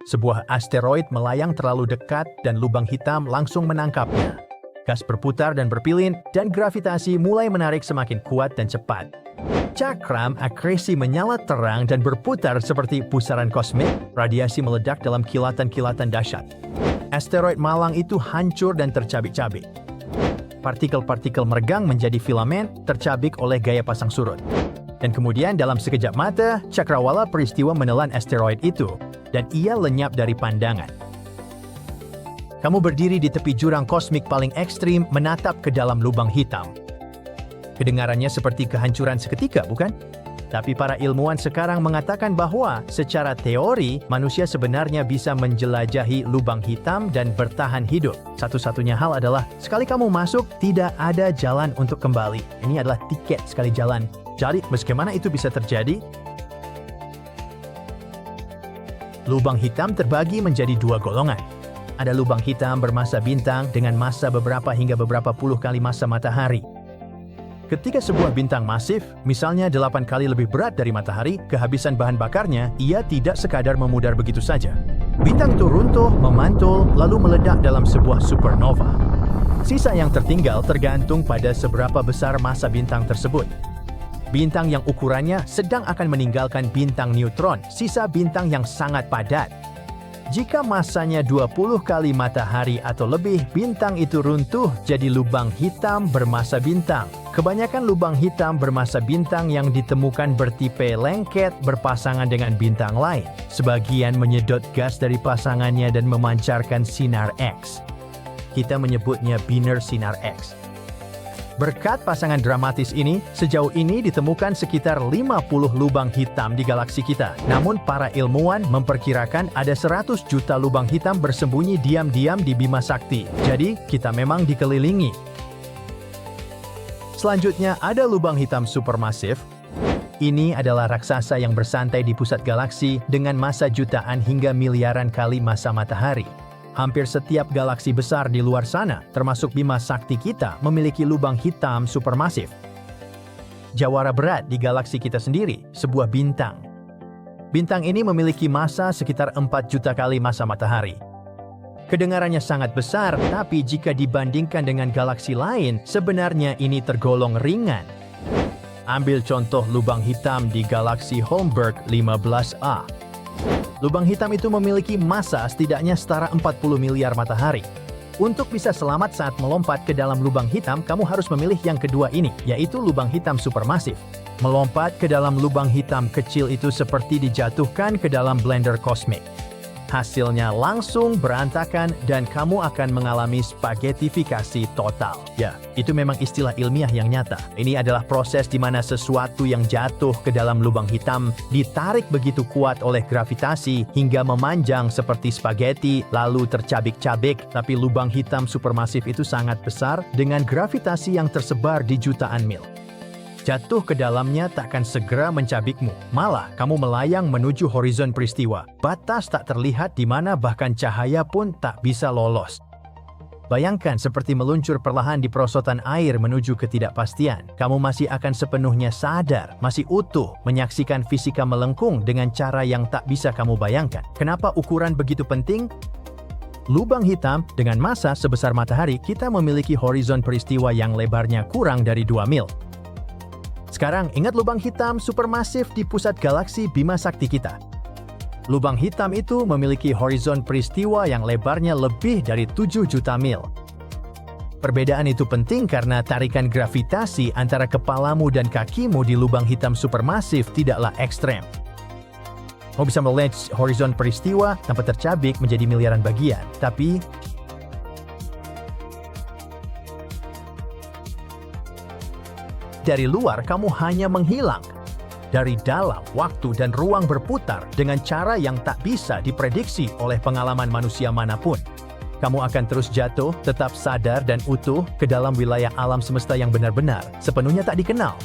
Sebuah asteroid melayang terlalu dekat dan lubang hitam langsung menangkapnya. Gas berputar dan berpilin, dan gravitasi mulai menarik semakin kuat dan cepat. Cakram akresi menyala terang dan berputar seperti pusaran kosmik. Radiasi meledak dalam kilatan-kilatan dahsyat. Asteroid malang itu hancur dan tercabik-cabik. Partikel-partikel meregang menjadi filamen, tercabik oleh gaya pasang surut. Dan kemudian dalam sekejap mata, cakrawala peristiwa menelan asteroid itu, dan ia lenyap dari pandangan. Kamu berdiri di tepi jurang kosmik paling ekstrim, menatap ke dalam lubang hitam. Kedengarannya seperti kehancuran seketika, bukan? Tapi para ilmuwan sekarang mengatakan bahwa secara teori, manusia sebenarnya bisa menjelajahi lubang hitam dan bertahan hidup. Satu-satunya hal adalah, sekali kamu masuk, tidak ada jalan untuk kembali. Ini adalah tiket sekali jalan. Jadi, bagaimana itu bisa terjadi? Lubang hitam terbagi menjadi dua golongan. Ada lubang hitam bermassa bintang dengan massa beberapa hingga beberapa puluh kali massa matahari. Ketika sebuah bintang masif, misalnya 8 kali lebih berat dari matahari, kehabisan bahan bakarnya, ia tidak sekadar memudar begitu saja. Bintang itu runtuh, memantul, lalu meledak dalam sebuah supernova. Sisa yang tertinggal tergantung pada seberapa besar massa bintang tersebut. Bintang yang ukurannya sedang akan meninggalkan bintang neutron, sisa bintang yang sangat padat. Jika massanya 20 kali matahari atau lebih, bintang itu runtuh jadi lubang hitam bermassa bintang. Kebanyakan lubang hitam bermassa bintang yang ditemukan bertipe lengket berpasangan dengan bintang lain. Sebagian menyedot gas dari pasangannya dan memancarkan sinar X. Kita menyebutnya binary sinar X. Berkat pasangan dramatis ini, sejauh ini ditemukan sekitar 50 lubang hitam di galaksi kita. Namun para ilmuwan memperkirakan ada 100 juta lubang hitam bersembunyi diam-diam di Bima Sakti. Jadi, kita memang dikelilingi. Selanjutnya ada lubang hitam supermasif. Ini adalah raksasa yang bersantai di pusat galaksi dengan massa jutaan hingga miliaran kali massa matahari. Hampir setiap galaksi besar di luar sana, termasuk Bima Sakti kita, memiliki lubang hitam supermasif. Jawara berat di galaksi kita sendiri, sebuah bintang. Bintang ini memiliki massa sekitar 4 juta kali massa matahari. Kedengarannya sangat besar, tapi jika dibandingkan dengan galaksi lain, sebenarnya ini tergolong ringan. Ambil contoh lubang hitam di galaksi Holmberg 15A. Lubang hitam itu memiliki massa setidaknya setara 40 miliar matahari. Untuk bisa selamat saat melompat ke dalam lubang hitam, kamu harus memilih yang kedua ini, yaitu lubang hitam supermasif. Melompat ke dalam lubang hitam kecil itu seperti dijatuhkan ke dalam blender kosmik. Hasilnya langsung berantakan dan kamu akan mengalami spagetifikasi total. Ya, itu memang istilah ilmiah yang nyata. Ini adalah proses di mana sesuatu yang jatuh ke dalam lubang hitam ditarik begitu kuat oleh gravitasi hingga memanjang seperti spageti lalu tercabik-cabik. Tapi lubang hitam supermasif itu sangat besar dengan gravitasi yang tersebar di jutaan mil. Jatuh ke dalamnya takkan segera mencabikmu. Malah, kamu melayang menuju horizon peristiwa. Batas tak terlihat di mana bahkan cahaya pun tak bisa lolos. Bayangkan seperti meluncur perlahan di perosotan air menuju ketidakpastian. Kamu masih akan sepenuhnya sadar, masih utuh, menyaksikan fisika melengkung dengan cara yang tak bisa kamu bayangkan. Kenapa ukuran begitu penting? Lubang hitam dengan massa sebesar matahari, kita memiliki horizon peristiwa yang lebarnya kurang dari 2 mil. Sekarang, ingat lubang hitam supermasif di pusat galaksi Bima Sakti kita. Lubang hitam itu memiliki horizon peristiwa yang lebarnya lebih dari 7 juta mil. Perbedaan itu penting karena tarikan gravitasi antara kepalamu dan kakimu di lubang hitam supermasif tidaklah ekstrem. Kamu bisa melihat horizon peristiwa tanpa tercabik menjadi miliaran bagian, tapi dari luar kamu hanya menghilang. Dari dalam, waktu dan ruang berputar dengan cara yang tak bisa diprediksi oleh pengalaman manusia manapun. Kamu akan terus jatuh, tetap sadar dan utuh ke dalam wilayah alam semesta yang benar-benar sepenuhnya tak dikenal.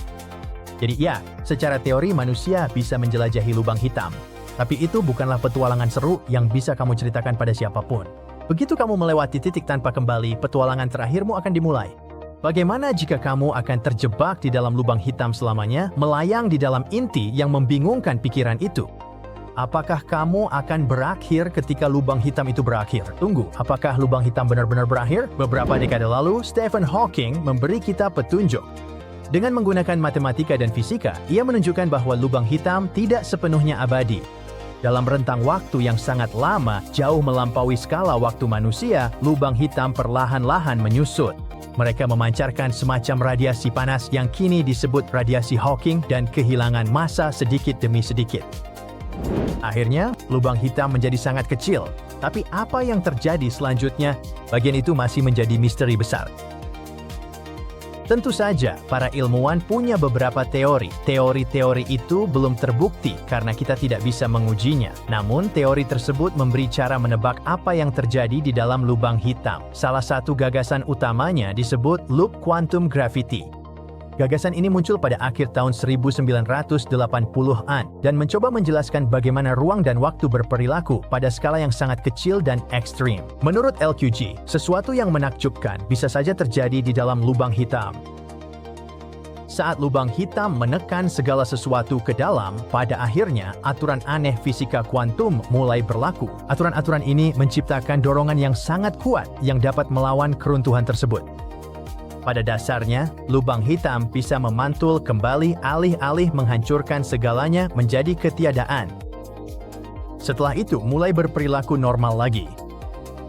Jadi ya, secara teori manusia bisa menjelajahi lubang hitam. Tapi itu bukanlah petualangan seru yang bisa kamu ceritakan pada siapapun. Begitu kamu melewati titik tanpa kembali, petualangan terakhirmu akan dimulai. Bagaimana jika kamu akan terjebak di dalam lubang hitam selamanya, melayang di dalam inti yang membingungkan pikiran itu? Apakah kamu akan berakhir ketika lubang hitam itu berakhir? Tunggu, apakah lubang hitam benar-benar berakhir? Beberapa dekade lalu, Stephen Hawking memberi kita petunjuk. Dengan menggunakan matematika dan fisika, ia menunjukkan bahwa lubang hitam tidak sepenuhnya abadi. Dalam rentang waktu yang sangat lama, jauh melampaui skala waktu manusia, lubang hitam perlahan-lahan menyusut. Mereka memancarkan semacam radiasi panas yang kini disebut radiasi Hawking dan kehilangan massa sedikit demi sedikit. Akhirnya, lubang hitam menjadi sangat kecil. Tapi apa yang terjadi selanjutnya? Bagian itu masih menjadi misteri besar. Tentu saja, para ilmuwan punya beberapa teori. Teori-teori itu belum terbukti karena kita tidak bisa mengujinya. Namun, teori tersebut memberi cara menebak apa yang terjadi di dalam lubang hitam. Salah satu gagasan utamanya disebut loop quantum gravity. Gagasan ini muncul pada akhir tahun 1980-an dan mencoba menjelaskan bagaimana ruang dan waktu berperilaku pada skala yang sangat kecil dan ekstrim. Menurut LQG, sesuatu yang menakjubkan bisa saja terjadi di dalam lubang hitam. Saat lubang hitam menekan segala sesuatu ke dalam, pada akhirnya aturan aneh fisika kuantum mulai berlaku. Aturan-aturan ini menciptakan dorongan yang sangat kuat yang dapat melawan keruntuhan tersebut. Pada dasarnya, lubang hitam bisa memantul kembali alih-alih menghancurkan segalanya menjadi ketiadaan. Setelah itu, mulai berperilaku normal lagi.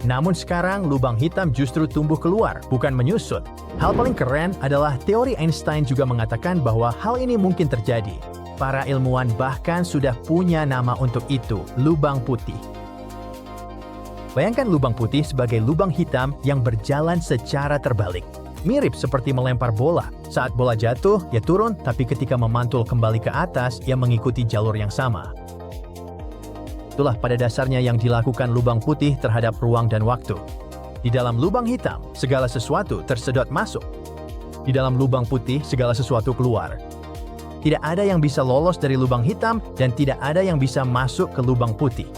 Namun sekarang, lubang hitam justru tumbuh keluar, bukan menyusut. Hal paling keren adalah teori Einstein juga mengatakan bahwa hal ini mungkin terjadi. Para ilmuwan bahkan sudah punya nama untuk itu, lubang putih. Bayangkan lubang putih sebagai lubang hitam yang berjalan secara terbalik. Mirip seperti melempar bola. Saat bola jatuh, ia turun, tapi ketika memantul kembali ke atas, ia mengikuti jalur yang sama. Itulah pada dasarnya yang dilakukan lubang putih terhadap ruang dan waktu. Di dalam lubang hitam, segala sesuatu tersedot masuk. Di dalam lubang putih, segala sesuatu keluar. Tidak ada yang bisa lolos dari lubang hitam, dan tidak ada yang bisa masuk ke lubang putih.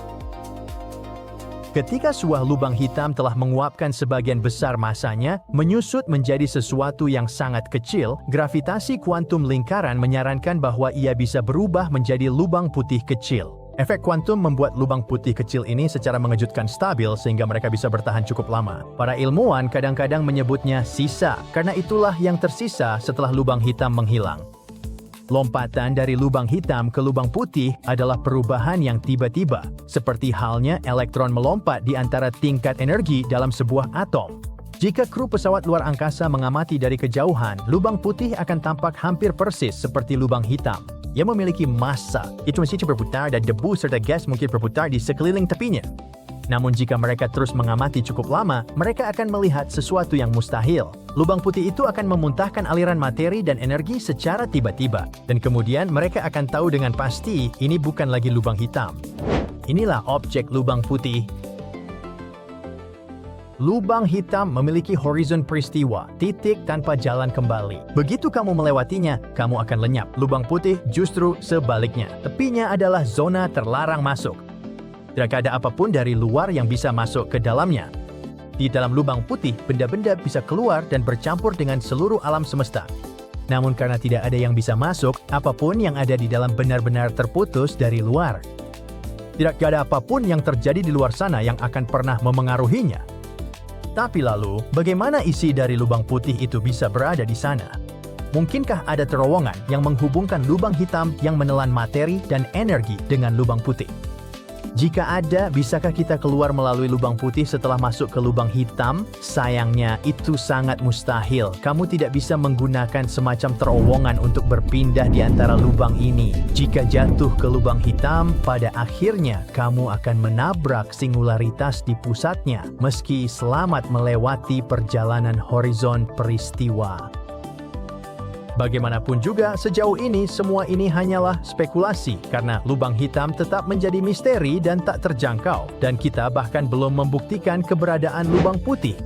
Ketika sebuah lubang hitam telah menguapkan sebagian besar masanya, menyusut menjadi sesuatu yang sangat kecil, gravitasi kuantum lingkaran menyarankan bahwa ia bisa berubah menjadi lubang putih kecil. Efek kuantum membuat lubang putih kecil ini secara mengejutkan stabil sehingga mereka bisa bertahan cukup lama. Para ilmuwan kadang-kadang menyebutnya sisa, karena itulah yang tersisa setelah lubang hitam menghilang. Lompatan dari lubang hitam ke lubang putih adalah perubahan yang tiba-tiba, seperti halnya elektron melompat di antara tingkat energi dalam sebuah atom. Jika kru pesawat luar angkasa mengamati dari kejauhan, lubang putih akan tampak hampir persis seperti lubang hitam. Ia memiliki massa, itu masih berputar dan debu serta gas mungkin berputar di sekeliling tepinya. Namun jika mereka terus mengamati cukup lama, mereka akan melihat sesuatu yang mustahil. Lubang putih itu akan memuntahkan aliran materi dan energi secara tiba-tiba. Dan kemudian mereka akan tahu dengan pasti ini bukan lagi lubang hitam. Inilah objek lubang putih. Lubang hitam memiliki horizon peristiwa, titik tanpa jalan kembali. Begitu kamu melewatinya, kamu akan lenyap. Lubang putih justru sebaliknya. Tepinya adalah zona terlarang masuk. Tidak ada apapun dari luar yang bisa masuk ke dalamnya. Di dalam lubang putih, benda-benda bisa keluar dan bercampur dengan seluruh alam semesta. Namun karena tidak ada yang bisa masuk, apapun yang ada di dalam benar-benar terputus dari luar. Tidak ada apapun yang terjadi di luar sana yang akan pernah memengaruhinya. Tapi lalu, bagaimana isi dari lubang putih itu bisa berada di sana? Mungkinkah ada terowongan yang menghubungkan lubang hitam yang menelan materi dan energi dengan lubang putih? Jika ada, bisakah kita keluar melalui lubang putih setelah masuk ke lubang hitam? Sayangnya, itu sangat mustahil. Kamu tidak bisa menggunakan semacam terowongan untuk berpindah di antara lubang ini. Jika jatuh ke lubang hitam, pada akhirnya kamu akan menabrak singularitas di pusatnya, meski selamat melewati perjalanan horizon peristiwa. Bagaimanapun juga, sejauh ini semua ini hanyalah spekulasi karena lubang hitam tetap menjadi misteri dan tak terjangkau, dan kita bahkan belum membuktikan keberadaan lubang putih.